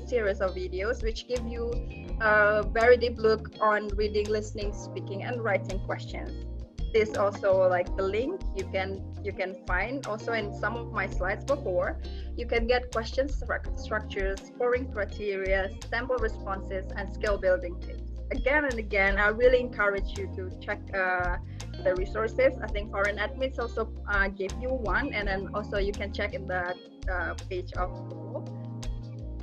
series of videos which give you a very deep look on reading, listening, speaking, and writing questions. This also like the link you can find also in some of my slides before. You can get question structures, scoring criteria, sample responses, and skill building tips. Again and again, I really encourage you to check the resources. I think Foreignadmits also gave you one, and then also you can check in the page of Toefl,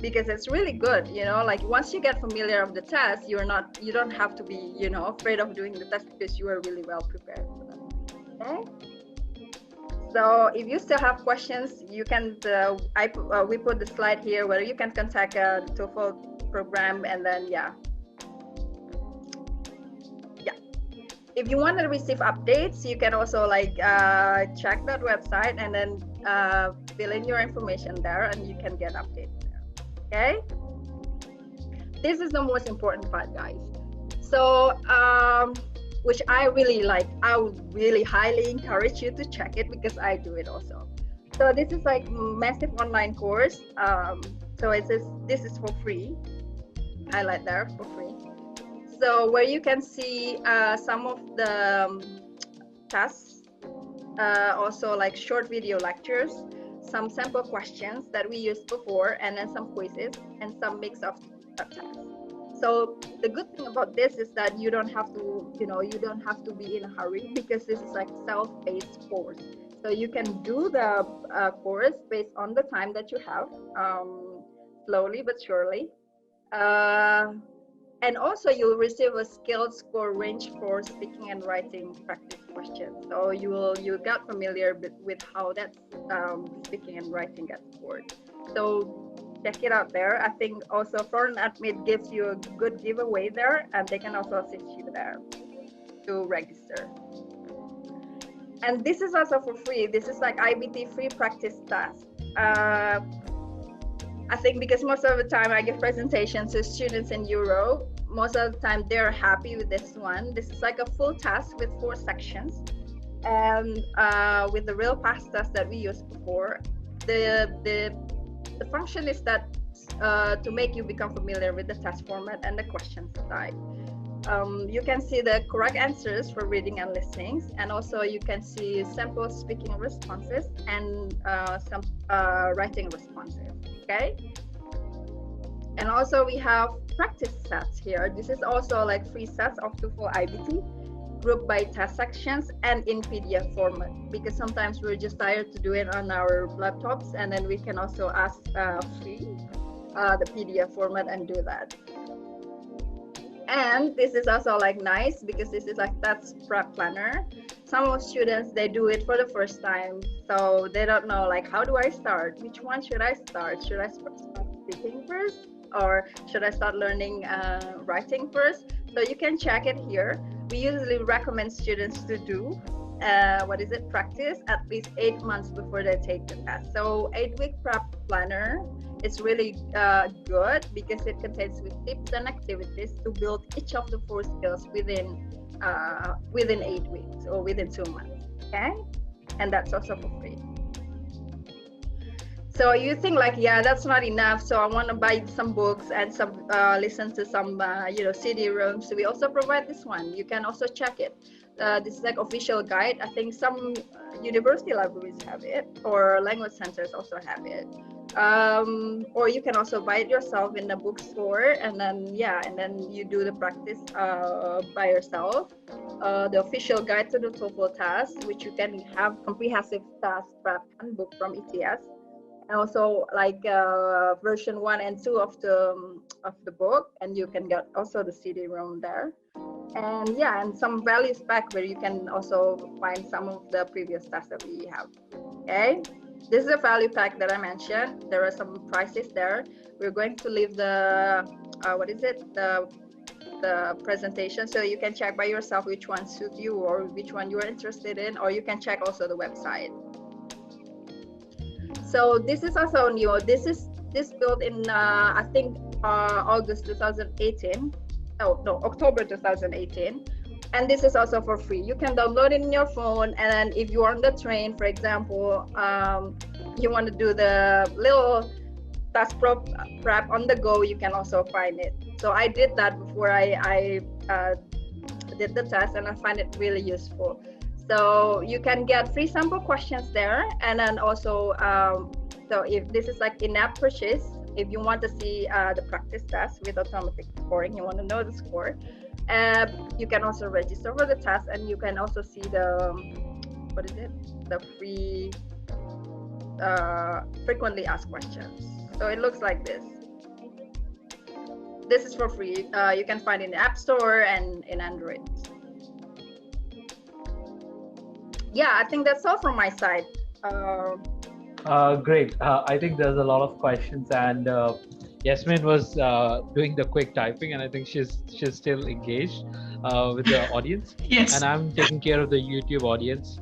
because it's really good. You know, like once you get familiar with the test, you don't have to be afraid of doing the test, because you are really well prepared for that. Okay. So if you still have questions, you can we put the slide here where you can contact the Toefl program, and then if you want to receive updates, you can also like check that website and then fill in your information there, and you can get updates there. Okay, this is the most important part, guys. So which I really like, I would really highly encourage you to check it, because I do it also. So this is like massive online course. So this is for free. Highlight there, for free. So where you can see some of the tasks, also like short video lectures, some sample questions that we used before, and then some quizzes and some mix of tests. So the good thing about this is that you don't have to, you don't have to be in a hurry, because this is like self-paced course. So you can do the course based on the time that you have, slowly but surely. And also you'll receive a skills score range for speaking and writing practice questions. So you get familiar with how that speaking and writing gets scored. So check it out there. I think also Foreignadmits gives you a good giveaway there, and they can also assist you there to register. And this is also for free. This is like IBT free practice task. I think because most of the time I give presentations to students in Europe, most of the time they're happy with this one. This is like a full task with 4 sections, and with the real past test that we used before. The function is that to make you become familiar with the test format and the questions type. You can see the correct answers for reading and listening, and also you can see sample speaking responses and some writing responses. Okay, and also we have practice sets here. This is also like free sets of Toefl Ibt, grouped by task sections and in PDF format, because sometimes we're just tired to do it on our laptops, and then we can also ask free the PDF format and do that. And this is also like nice because this is like that's prep planner. Some of students, they do it for the first time, so they don't know like, how do I start? Which one should I start? Should I start speaking first, or should I start learning writing first? So you can check it here. We usually recommend students to do practice at least 8 months before they take the test. So 8-week prep planner is really good because it contains with tips and activities to build each of the 4 skills within 8 weeks or within 2 months. Okay, and that's also for free. So you think like, yeah, that's not enough, so I want to buy some books and some listen to some CD-ROMs. So we also provide this one. You can also check it. This is like official guide. I think some university libraries have it, or language centers also have it. Or you can also buy it yourself in the bookstore, and then you do the practice by yourself. The official guide to the Toefl test, which you can have comprehensive task prep handbook from ETS, and also like version 1 and 2 of the book, and you can get also the CD-ROM there. And and some values pack where you can also find some of the previous tests that we have. Okay, this is a value pack that I mentioned. There are some prices there. We're going to leave the the presentation, so you can check by yourself which one suits you or which one you're interested in, or you can check also the website. So this is also new. This built in I think August 2018. Oh no, October 2018. And this is also for free. You can download it in your phone, and then if you're on the train, for example, you want to do the little task prep on the go, you can also find it. So I did that before I did the test, and I find it really useful. So you can get free sample questions there, and then also so if this is like in-app purchase, if you want to see the practice test with automatic scoring, you want to know the score, you can also register for the test, and you can also see the the free frequently asked questions. So it looks like this. This is for free. You can find it in the App Store and in Android. Yeah, I think that's all from my side. Great. I think there's a lot of questions, and Yasmin was doing the quick typing, and I think she's still engaged with the audience. Yes. And I'm taking care of the YouTube audience.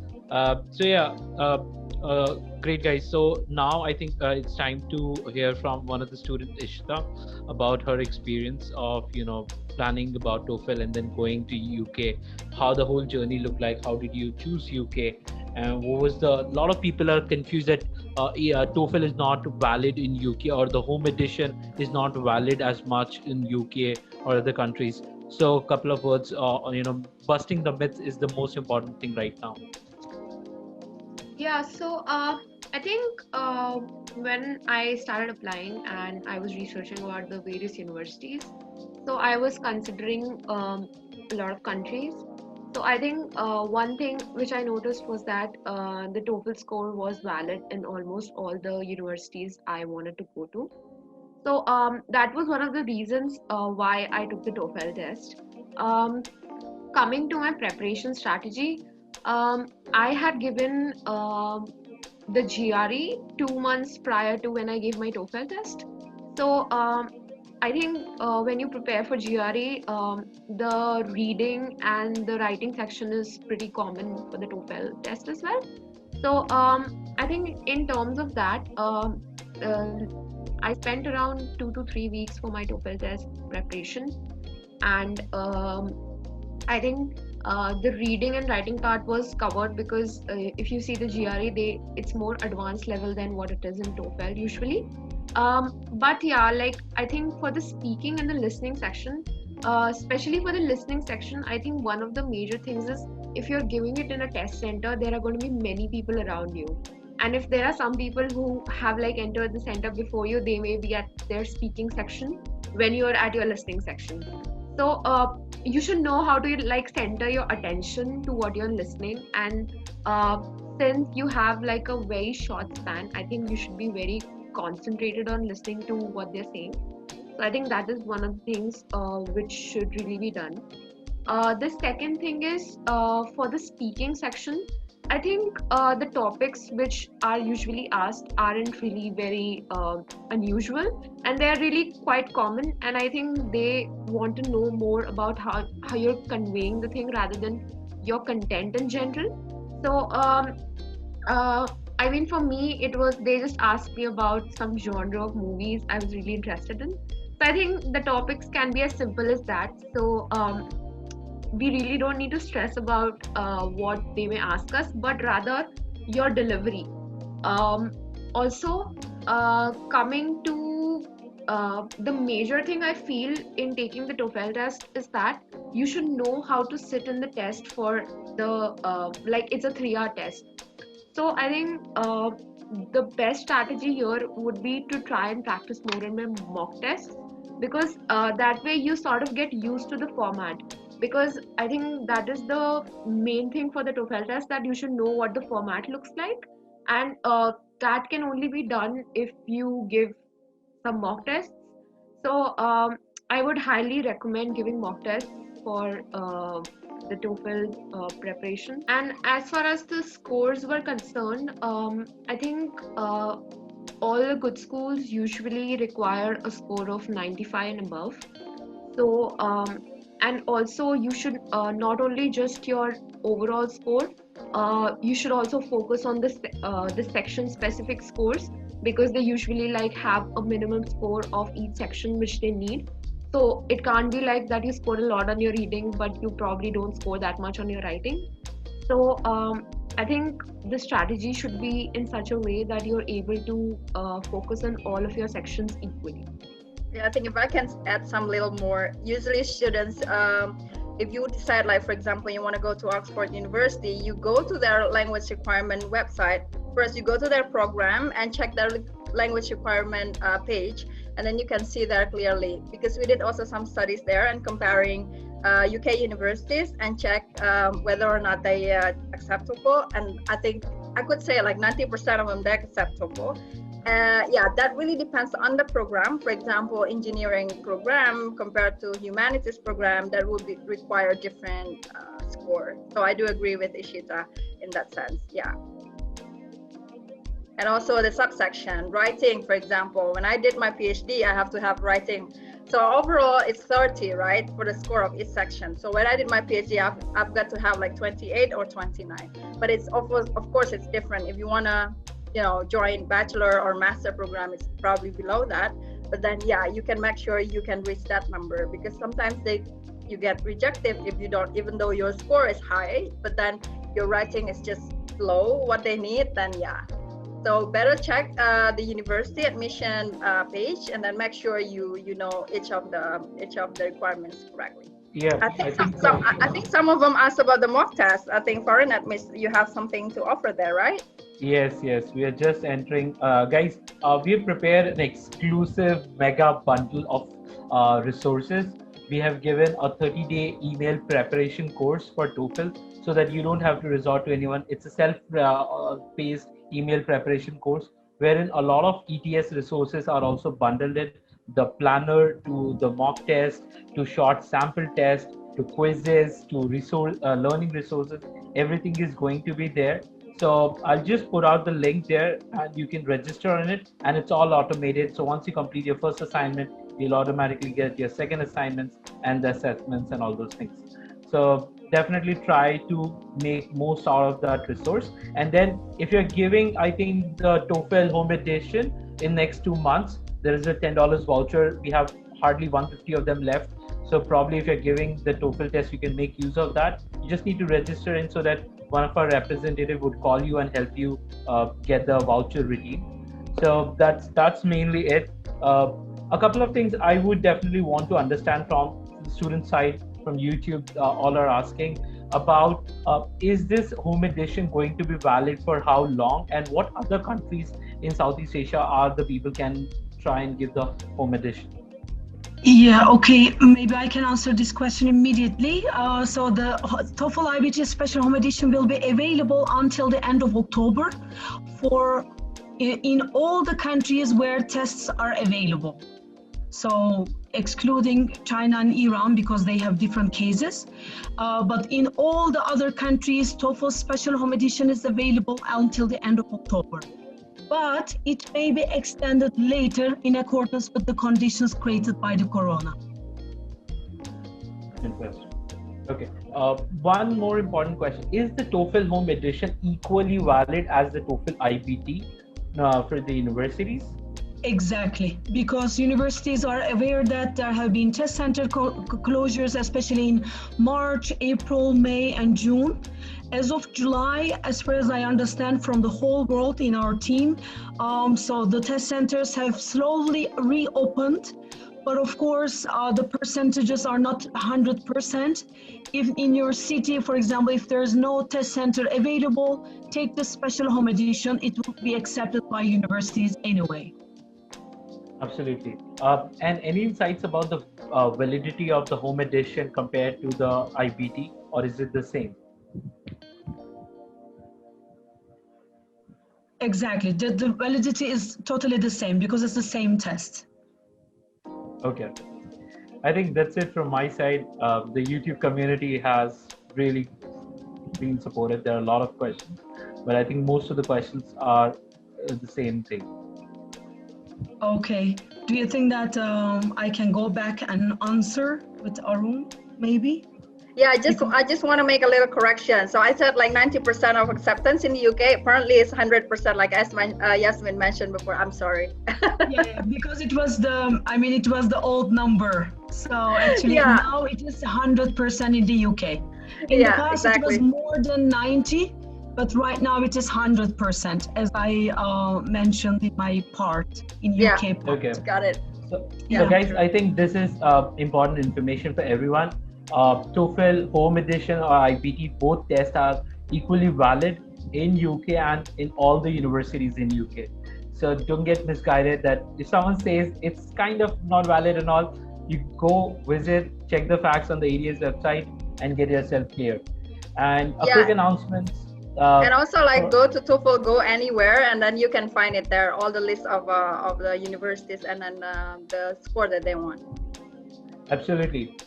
Great, guys. So now I think it's time to hear from one of the students, Ishita, about her experience of planning about Toefl and then going to UK. How the whole journey looked like. How did you choose UK? And what was a lot of people are confused that Toefl is not valid in UK, or the home edition is not valid as much in UK or other countries. So a couple of words, busting the myths is the most important thing right now. Yeah, so I think when I started applying and I was researching about the various universities, So I was considering a lot of countries. So I think one thing which I noticed was that the TOEFL score was valid in almost all the universities I wanted to go to. So that was one of the reasons why I took the TOEFL test. Um, Coming to my preparation strategy, I had given the GRE 2 months prior to when I gave my TOEFL test. So I think when you prepare for GRE, the reading and the writing section is pretty common for the TOEFL test as well. So I think in terms of that, uh, I spent around 2 to 3 weeks for my TOEFL test preparation, and I think the reading and writing part was covered because if you see the GRE, it's more advanced level than what it is in TOEFL usually. But yeah, like I think for the speaking and the listening section, especially for the listening section, I think one of the major things is if you're giving it in a test center, there are going to be many people around you. And if there are some people who have like entered the center before you, they may be at their speaking section when you're at your listening section. So you should know how to like center your attention to what you're listening. And since you have like a very short span, I think you should be very concentrated on listening to what they're saying. So I think that is one of the things which should really be done. The second thing is for the speaking section, I think the topics which are usually asked aren't really very unusual, and they're really quite common. And I think they want to know more about how you're conveying the thing rather than your content in general. So I mean, for me, it was they just asked me about some genre of movies I was really interested in. So I think the topics can be as simple as that. So we really don't need to stress about what they may ask us, but rather your delivery. Also, coming to the major thing I feel in taking the TOEFL test is that you should know how to sit in the test for the like it's a 3 hour test. So I think the best strategy here would be to try and practice more in my mock tests, because that way you sort of get used to the format. Because I think that is the main thing for the TOEFL test, that you should know what the format looks like, and that can only be done if you give some mock tests. So I would highly recommend giving mock tests for the TOEFL preparation. And as far as the scores were concerned, I think all the good schools usually require a score of 95 and above. So and also you should not only just your overall score, you should also focus on the section specific scores, because they usually like have a minimum score of each section which they need. So it can't be like that you score a lot on your reading but you probably don't score that much on your writing. So I think the strategy should be in such a way that you're able to focus on all of your sections equally. Yeah, I think if I can add some little more, usually students, if you decide, like, for example, you want to go to Oxford University, you go to their language requirement website. First, you go to their program and check their language requirement page, and then you can see there clearly, because we did also some studies there and comparing UK universities and check whether or not they acceptable. And I think I could say like 90% of them they're acceptable. Yeah, that really depends on the program. For example, engineering program compared to humanities program, that would require different score. So I do agree with Ishita in that sense. Yeah. And also the subsection, writing, for example, when I did my PhD, I have to have writing. So overall, it's 30, right, for the score of each section. So when I did my PhD, I've got to have like 28 or 29. But it's of course, it's different. If you want to, you know, join bachelor or master program, it's probably below that. But then, yeah, you can make sure you can reach that number, because sometimes you get rejected if you don't, even though your score is high, but then your writing is just below what they need, then yeah. So better check the university admission page, and then make sure you know each of the requirements correctly. Yeah, I think some of them asked about the mock test. I think Foreignadmits, you have something to offer there, right? Yes, we are just entering. Guys, we have prepared an exclusive mega bundle of resources we have given a 30-day email preparation course for TOEFL so that you don't have to resort to anyone. It's a self-paced email preparation course wherein a lot of ETS resources are also bundled in, the planner to the mock test to short sample test to quizzes to learning resources. Everything is going to be there. So I'll just put out the link there and you can register on it, and it's all automated. So once you complete your first assignment, you'll automatically get your second assignments and the assessments and all those things. So definitely try to make most out of that resource. And then if you're giving, I think the TOEFL home edition in next 2 months, there is a $10 voucher. We have hardly 150 of them left. So probably if you're giving the TOEFL test, you can make use of that. You just need to register in so that one of our representative would call you and help you get the voucher redeemed. So that's mainly it. A couple of things I would definitely want to understand from the student side, from YouTube, all are asking about is this home edition going to be valid for how long, and what other countries in Southeast Asia are the people can try and give the home edition? Yeah, okay, maybe I can answer this question immediately. So the TOEFL Ibt Special Home Edition will be available until the end of October for in all the countries where tests are available. So excluding China and Iran because they have different cases. But in all the other countries, TOEFL Special Home Edition is available until the end of October. But it may be extended later in accordance with the conditions created by the corona. Interesting. Okay. One more important question. Is the TOEFL home edition equally valid as the TOEFL Ibt for the universities? Exactly, because universities are aware that there have been test center closures, especially in March, April, May, and June. As of July, as far as I understand from the whole world in our team, so the test centers have slowly reopened, but of course, the percentages are not 100%. If in your city, for example, if there's no test center available, take the special home edition, it will be accepted by universities anyway. Absolutely. And any insights about the validity of the home edition compared to the Ibt, or is it the same? Exactly. The validity is totally the same because it's the same test. Okay. I think that's it from my side. The YouTube community has really been supportive. There are a lot of questions, but I think most of the questions are the same thing. Okay. Do you think that I can go back and answer with Arum, maybe? Yeah, I just want to make a little correction. So I said like 90% of acceptance in the UK. Apparently it's 100%, like Yasmin mentioned before. I'm sorry. Yeah, because it was the old number. So actually now it is 100% in the UK. In the past it was more than 90, but right now it is 100%, as I mentioned in my part in UK part. Okay. Got it. So guys, I think this is important information for everyone. TOEFL home edition or Ibt, both tests are equally valid in UK and in all the universities in UK. So don't get misguided that if someone says it's kind of not valid and all, you go visit, check the facts on the ADS website and get yourself clear. And a quick announcement. And also go to TOEFL Go Anywhere, and then you can find it there, all the list of the universities and then the score that they want. Absolutely.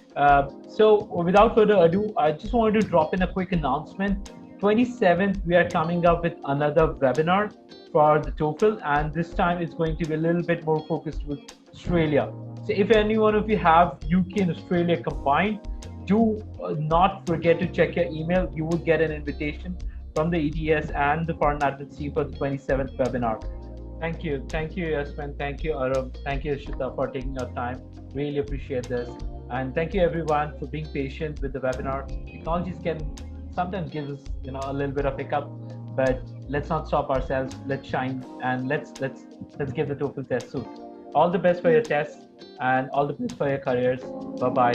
So without further ado, I just wanted to drop in a quick announcement. 27th, we are coming up with another webinar for the TOEFL, and this time it's going to be a little bit more focused with Australia. So if any one of you have UK and Australia combined, do not forget to check your email. You will get an invitation from the ETS and the Foreignadmits team for the 27th webinar. Thank you, Yasmin. Thank you, Arum. Thank you, Ishita, for taking your time. Really appreciate this. And thank you everyone for being patient with the webinar. Technologies can sometimes give us, a little bit of hiccup, but let's not stop ourselves. Let's shine and let's give the TOEFL test soon. All the best for your tests and all the best for your careers. Bye-bye.